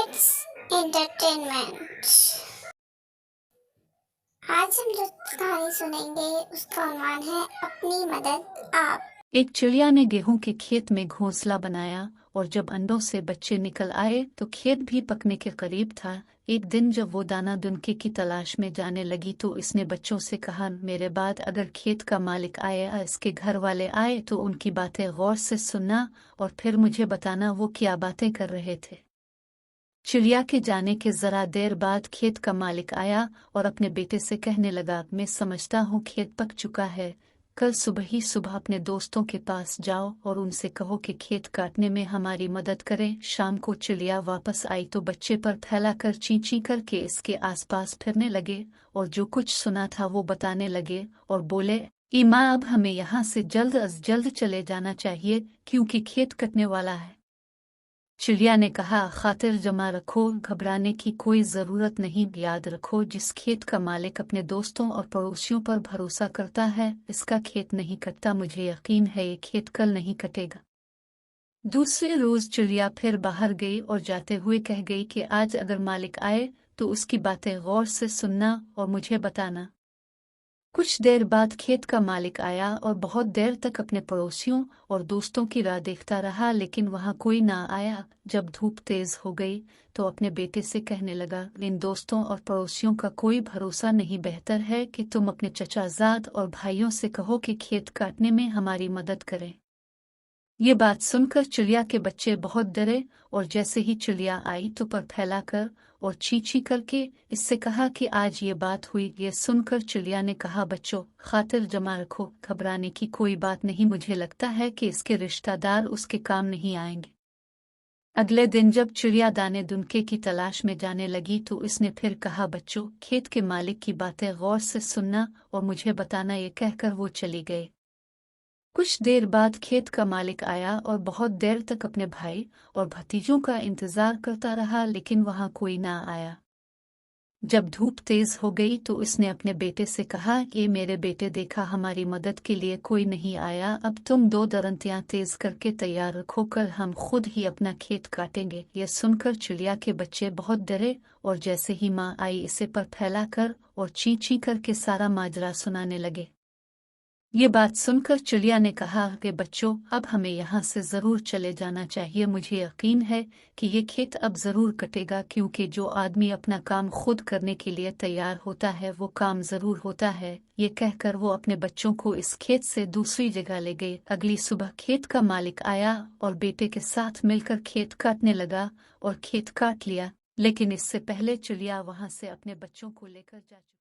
It's entertainment। आज हम जो कहानी सुनेंगे उसका उन्वान है अपनी मदद आप। एक चिड़िया ने गेहूं के खेत में घोंसला बनाया और जब अंडों से बच्चे निकल आए तो खेत भी पकने के करीब था। एक दिन जब वो दाना दुनके की तलाश में जाने लगी तो इसने बच्चों से कहा, मेरे बाद अगर खेत का मालिक आए या इसके घर वाले आए तो उनकी बातें गौर से सुनना और फिर मुझे बताना वो क्या बातें कर रहे थे। चिड़िया के जाने के जरा देर बाद खेत का मालिक आया और अपने बेटे से कहने लगा, मैं समझता हूँ खेत पक चुका है, कल सुबह ही सुबह अपने दोस्तों के पास जाओ और उनसे कहो कि खेत काटने में हमारी मदद करें। शाम को चिड़िया वापस आई तो बच्चे पर फैलाकर ची ची करके इसके आसपास फिरने लगे और जो कुछ सुना था वो बताने लगे और बोले, माँ अब हमें यहाँ से जल्द अज जल्द चले जाना चाहिए क्योंकि खेत कटने वाला है। चिड़िया ने कहा, खातिर जमा रखो, घबराने की कोई ज़रूरत नहीं। याद रखो, जिस खेत का मालिक अपने दोस्तों और पड़ोसियों पर भरोसा करता है इसका खेत नहीं कटता। मुझे यकीन है ये खेत कल नहीं कटेगा। दूसरे रोज चिड़िया फिर बाहर गई और जाते हुए कह गई कि आज अगर मालिक आए तो उसकी बातें गौर से सुनना और मुझे बताना। कुछ देर बाद खेत का मालिक आया और बहुत देर तक अपने पड़ोसियों और दोस्तों की राह देखता रहा, लेकिन वहां कोई ना आया। जब धूप तेज हो गई तो अपने बेटे से कहने लगा, इन दोस्तों और पड़ोसियों का कोई भरोसा नहीं, बेहतर है कि तुम अपने चचाजाद और भाइयों से कहो कि खेत काटने में हमारी मदद करें। ये बात सुनकर चिड़िया के बच्चे बहुत डरे और जैसे ही चिड़िया आई तो पर फैलाकर और ची ची करके इससे कहा कि आज ये बात हुई। ये सुनकर चिड़िया ने कहा, बच्चों खातिर जमा रखो, घबराने की कोई बात नहीं, मुझे लगता है कि इसके रिश्तेदार उसके काम नहीं आएंगे। अगले दिन जब चिड़िया दाने दुनके की तलाश में जाने लगी तो इसने फिर कहा, बच्चों खेत के मालिक की बातें गौर से सुनना और मुझे बताना। ये कहकर वो चली गई। कुछ देर बाद खेत का मालिक आया और बहुत देर तक अपने भाई और भतीजों का इंतजार करता रहा, लेकिन वहां कोई ना आया। जब धूप तेज हो गई तो उसने अपने बेटे से कहा कि मेरे बेटे, देखा हमारी मदद के लिए कोई नहीं आया, अब तुम दो दरंतियां तेज करके तैयार रखो, कर हम खुद ही अपना खेत काटेंगे। यह सुनकर चिड़िया के बच्चे बहुत डरे और जैसे ही माँ आई इसे पर फैलाकर और ची ची करके सारा माजरा सुनाने लगे। ये बात सुनकर चिड़िया ने कहा कि बच्चों अब हमें यहाँ से ज़रूर चले जाना चाहिए, मुझे यकीन है कि ये खेत अब ज़रूर कटेगा, क्योंकि जो आदमी अपना काम खुद करने के लिए तैयार होता है वो काम ज़रूर होता है। ये कहकर वो अपने बच्चों को इस खेत से दूसरी जगह ले गए। अगली सुबह खेत का मालिक आया और बेटे के साथ मिलकर खेत काटने लगा और खेत काट लिया, लेकिन इससे पहले चिड़िया वहाँ से अपने बच्चों को लेकर जा चुकी।